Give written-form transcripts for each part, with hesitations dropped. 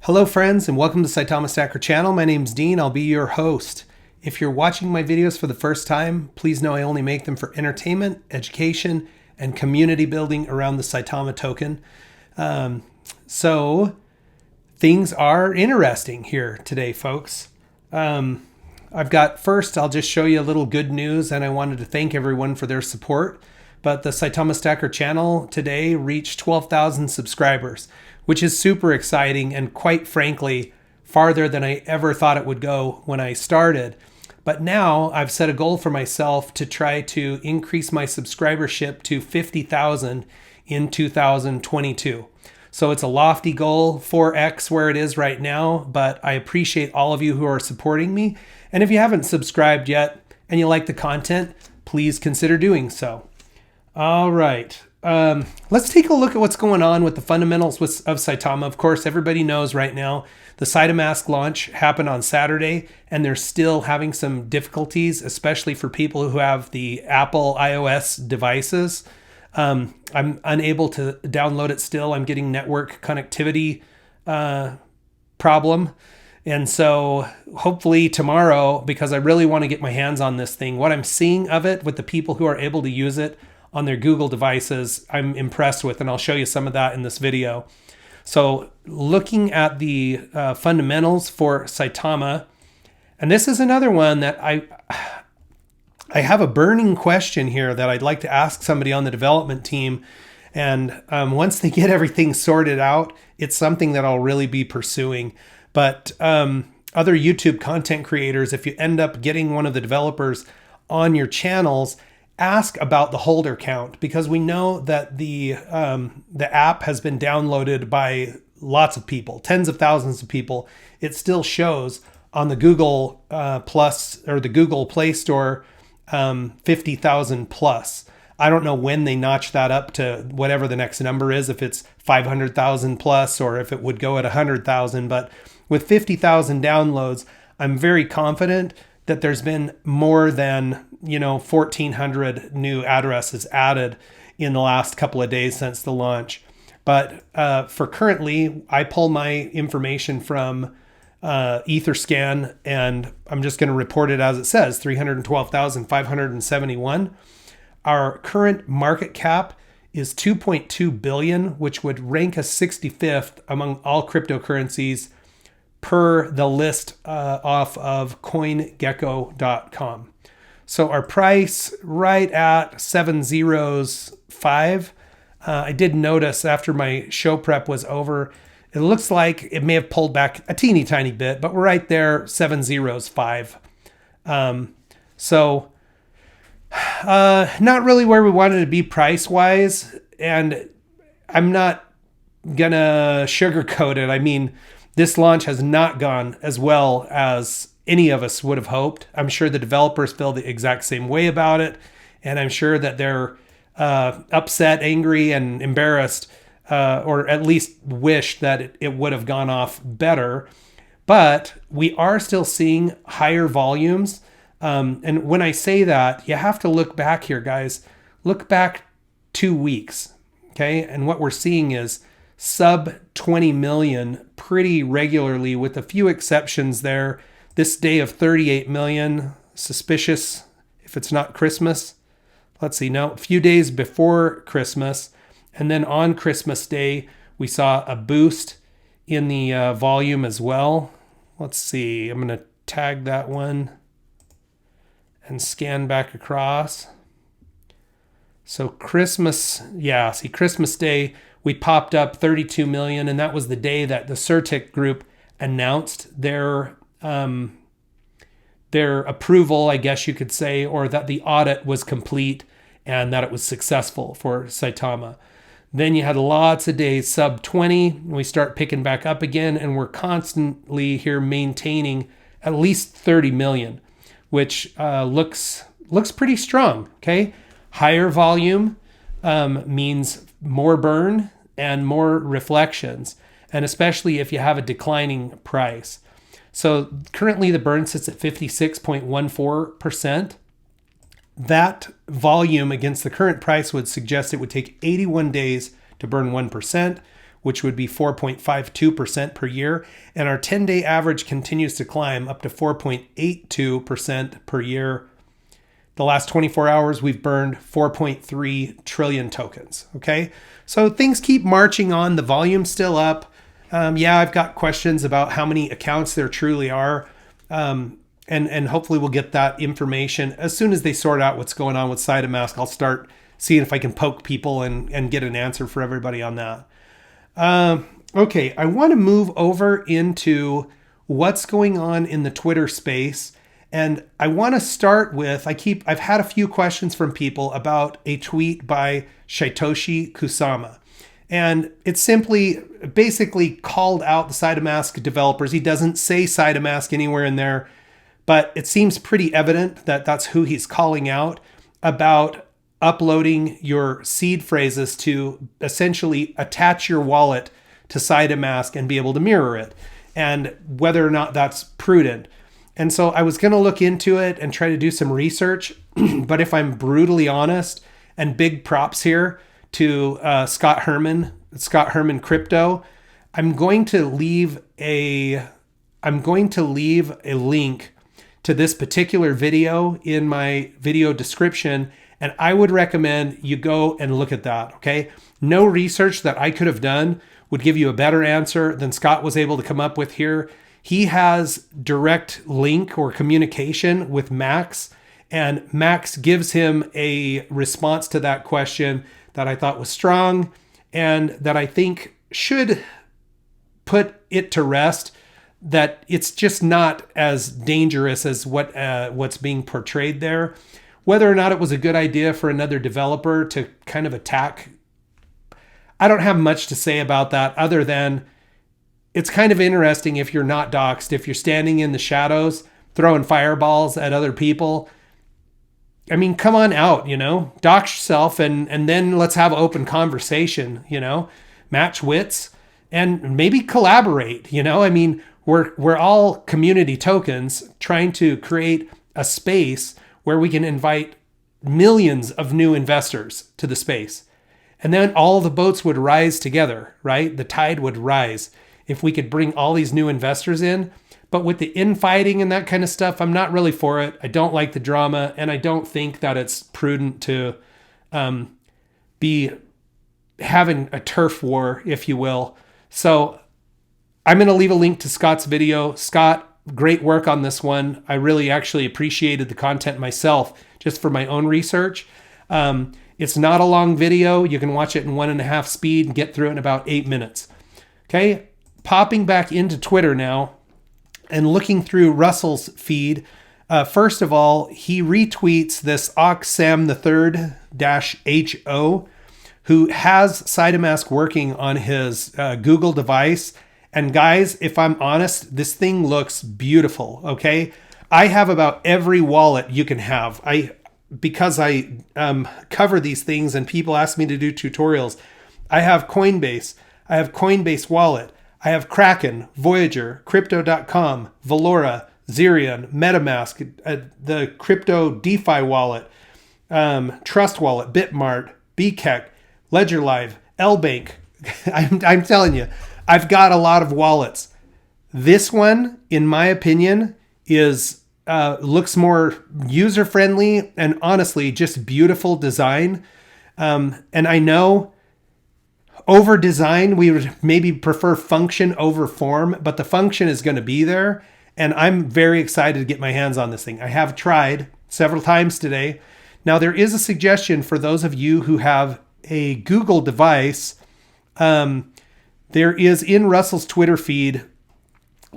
Hello friends and welcome to Saitama Stacker channel. My name's Dean. I'll be your host. If you're watching my videos for the first time, please know I only make them for entertainment, education, and community building around the Saitama token. So things are interesting here today, folks. I'll just show you a little good news, and I wanted to thank everyone for their support. But the Saitama Stacker channel today reached 12,000 subscribers, which is super exciting and quite frankly, farther than I ever thought it would go when I started. But now I've set a goal for myself to try to increase my subscribership to 50,000 in 2022. So it's a lofty goal, 4x where it is right now, but I appreciate all of you who are supporting me. And if you haven't subscribed yet and you like the content, please consider doing so. All right. Let's take a look at what's going on with the fundamentals of Saitama. Of course, everybody knows right now the Saitamask launch happened on Saturday, and they're still having some difficulties, especially for people who have the Apple iOS devices. I'm unable to download it still. I'm getting network connectivity problem. And so hopefully tomorrow, because I really want to get my hands on this thing, what I'm seeing of it with the people who are able to use it on their Google devices, I'm impressed with, and I'll show you some of that in this video. So looking at the fundamentals for Saitama, and this is another one that I have a burning question here that I'd like to ask somebody on the development team. And once they get everything sorted out, it's something that I'll really be pursuing. But other YouTube content creators, if you end up getting one of the developers on your channels, ask about the holder count, because we know that the app has been downloaded by lots of people, tens of thousands of people. It still shows on the Google Plus or the Google Play Store 50,000 plus. I don't know when they notch that up to whatever the next number is, if it's 500,000 plus or if it would go at 100,000. But with 50,000 downloads, I'm very confident that there's been more than 1,400 new addresses added in the last couple of days since the launch. But for currently, I pull my information from Etherscan, and I'm just going to report it as it says, 312,571. Our current market cap is 2.2 billion, which would rank us 65th among all cryptocurrencies per the list off of CoinGecko.com. So our price right at 705. I did notice after my show prep was over, it looks like it may have pulled back a teeny tiny bit, but we're right there, 705. So not really where we wanted to be price wise. And I'm not gonna sugarcoat it. I mean, this launch has not gone as well as any of us would have hoped. I'm sure the developers feel the exact same way about it. And I'm sure that they're upset, angry, and embarrassed, or at least wish that it would have gone off better. But we are still seeing higher volumes. And when I say that, you have to look back here, guys. Look back 2 weeks, okay? And what we're seeing is sub 20 million pretty regularly, with a few exceptions there. This day of 38 million, suspicious if it's not Christmas. Let's see, no, a few days before Christmas. And then on Christmas Day, we saw a boost in the volume as well. Let's see, I'm going to tag that one and scan back across. So Christmas Day, we popped up 32 million, and that was the day that the Certic group announced their approval, I guess you could say, or that the audit was complete and that it was successful for Saitama. Then you had lots of days sub 20. We start picking back up again, and we're constantly here maintaining at least 30 million, which looks pretty strong. Okay, higher volume means more burn and more reflections, and especially if you have a declining price. So currently the burn sits at 56.14%. That volume against the current price would suggest it would take 81 days to burn 1%, which would be 4.52% per year. And our 10-day average continues to climb up to 4.82% per year. The last 24 hours, we've burned 4.3 trillion tokens. Okay, so things keep marching on. The volume's still up. Yeah, I've got questions about how many accounts there truly are. And hopefully we'll get that information as soon as they sort out what's going on with Saitamask. I'll start seeing if I can poke people and get an answer for everybody on that. Okay, I want to move over into what's going on in the Twitter space. And I want to start with, I've had a few questions from people about a tweet by Satoshi Kusama. And it basically called out the Saitamask developers. He doesn't say Saitamask anywhere in there, but it seems pretty evident that that's who he's calling out about uploading your seed phrases to essentially attach your wallet to Saitamask and be able to mirror it, and whether or not that's prudent. And so I was going to look into it and try to do some research, but if I'm brutally honest, and big props here to ScottHermanCrypto, I'm going to leave a link to this particular video in my video description, and I would recommend you go and look at that, okay? No research that I could have done would give you a better answer than Scott was able to come up with here. He has direct link or communication with Max, and Max gives him a response to that question that I thought was strong and that I think should put it to rest, that it's just not as dangerous as what's being portrayed there. Whether or not it was a good idea for another developer to kind of attack, I don't have much to say about that other than it's kind of interesting if you're not doxxed, if you're standing in the shadows throwing fireballs at other people. I mean, come on out, dox yourself and then let's have an open conversation, match wits and maybe collaborate, I mean, we're all community tokens trying to create a space where we can invite millions of new investors to the space. And then all the boats would rise together, right? The tide would rise if we could bring all these new investors in. But with the infighting and that kind of stuff, I'm not really for it. I don't like the drama, and I don't think that it's prudent to be having a turf war, if you will. So I'm going to leave a link to Scott's video. Scott, great work on this one. I really actually appreciated the content myself, just for my own research. It's not a long video. You can watch it in 1.5 speed and get through it in about 8 minutes. Okay, popping back into Twitter now and looking through Russell's feed. First of all, he retweets this Oxam III -HO, who has Saitamask working on his Google device. And guys, if I'm honest, this thing looks beautiful, okay? I have about every wallet you can have. Because I cover these things and people ask me to do tutorials, I have Coinbase, I have Coinbase Wallet, I have Kraken, Voyager, Crypto.com, Valora, Zerion, MetaMask, the Crypto DeFi Wallet, Trust Wallet, Bitmart, BKEC, Ledger Live, LBank. I'm telling you, I've got a lot of wallets. This one, in my opinion, looks more user-friendly and honestly just beautiful design. And I know over design, we would maybe prefer function over form, but the function is going to be there. And I'm very excited to get my hands on this thing. I have tried several times today. Now, there is a suggestion for those of you who have a Google device. There is in Russell's Twitter feed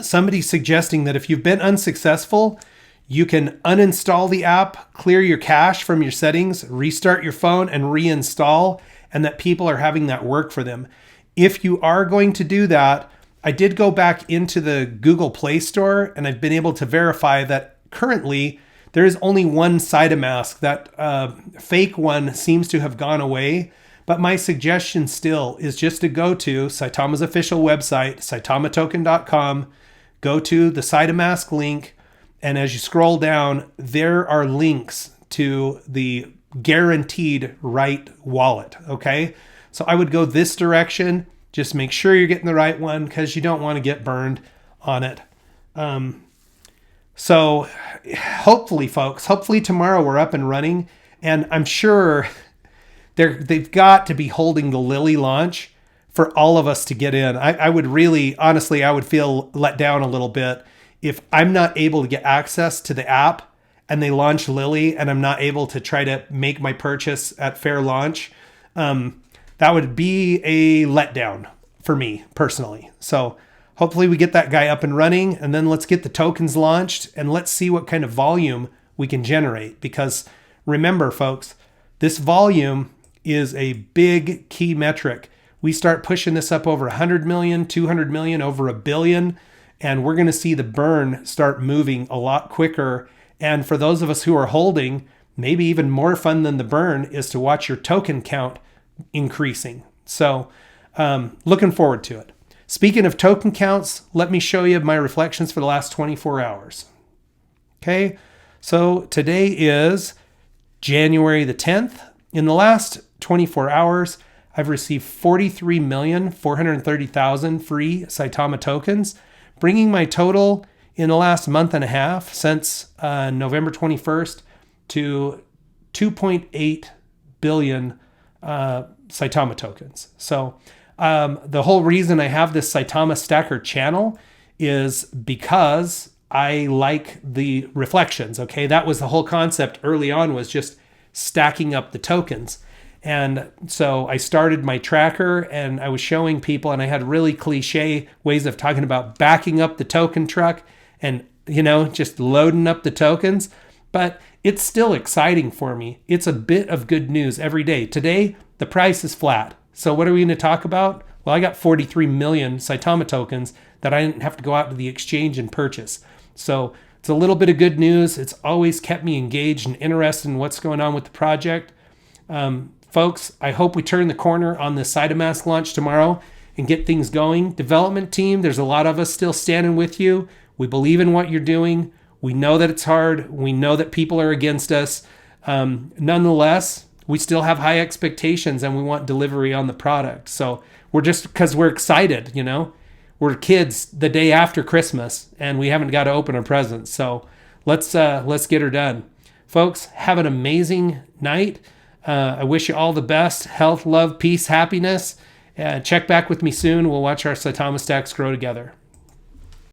somebody suggesting that if you've been unsuccessful, you can uninstall the app, clear your cache from your settings, restart your phone, and reinstall, and that people are having that work for them. If you are going to do that, I did go back into the Google Play Store, and I've been able to verify that currently there is only one Saitamask. That fake one seems to have gone away. But my suggestion still is just to go to Saitama's official website, SaitamaToken.com, go to the Saitamask link, and as you scroll down, there are links to the guaranteed right wallet, okay? So I would go this direction Just make sure you're getting the right one because you don't want to get burned on it. So hopefully, folks, hopefully tomorrow we're up and running. And I'm sure they've got to be holding the Lily launch for all of us to get in. I would really, honestly, I would feel let down a little bit if I'm not able to get access to the app and they launch Lily and I'm not able to try to make my purchase at fair launch. That would be a letdown for me personally. So hopefully we get that guy up and running, and then let's get the tokens launched and let's see what kind of volume we can generate. Because remember, folks, this volume is a big key metric. We start pushing this up over 100 million, 200 million, over $1 billion, and we're going to see the burn start moving a lot quicker. And for those of us who are holding, maybe even more fun than the burn is to watch your token count increasing. So looking forward to it. Speaking of token counts, let me show you my reflections for the last 24 hours. Okay, so today is January the 10th. In the last 24 hours, I've received 43,430,000 free Saitama tokens, bringing my total in the last month and a half since November 21st to 2.8 billion Saitama tokens. So the whole reason I have this Saitama Stacker channel is because I like the reflections. Okay, that was the whole concept early on, was just stacking up the tokens. And so I started my tracker and I was showing people, and I had really cliche ways of talking about backing up the token truck and, just loading up the tokens. But it's still exciting for me. It's a bit of good news every day. Today, the price is flat. So what are we going to talk about? Well, I got 43 million Saitama tokens that I didn't have to go out to the exchange and purchase. So it's a little bit of good news. It's always kept me engaged and interested in what's going on with the project. Folks, I hope we turn the corner on the Saitamask launch tomorrow and get things going. Development team, there's a lot of us still standing with you. We believe in what you're doing. We know that it's hard. We know that people are against us. Nonetheless, we still have high expectations and we want delivery on the product. So because we're excited, we're kids the day after Christmas and we haven't got to open our presents. So let's get her done. Folks, have an amazing night. I wish you all the best. Health, love, peace, happiness. Check back with me soon. We'll watch our Saitama stacks grow together.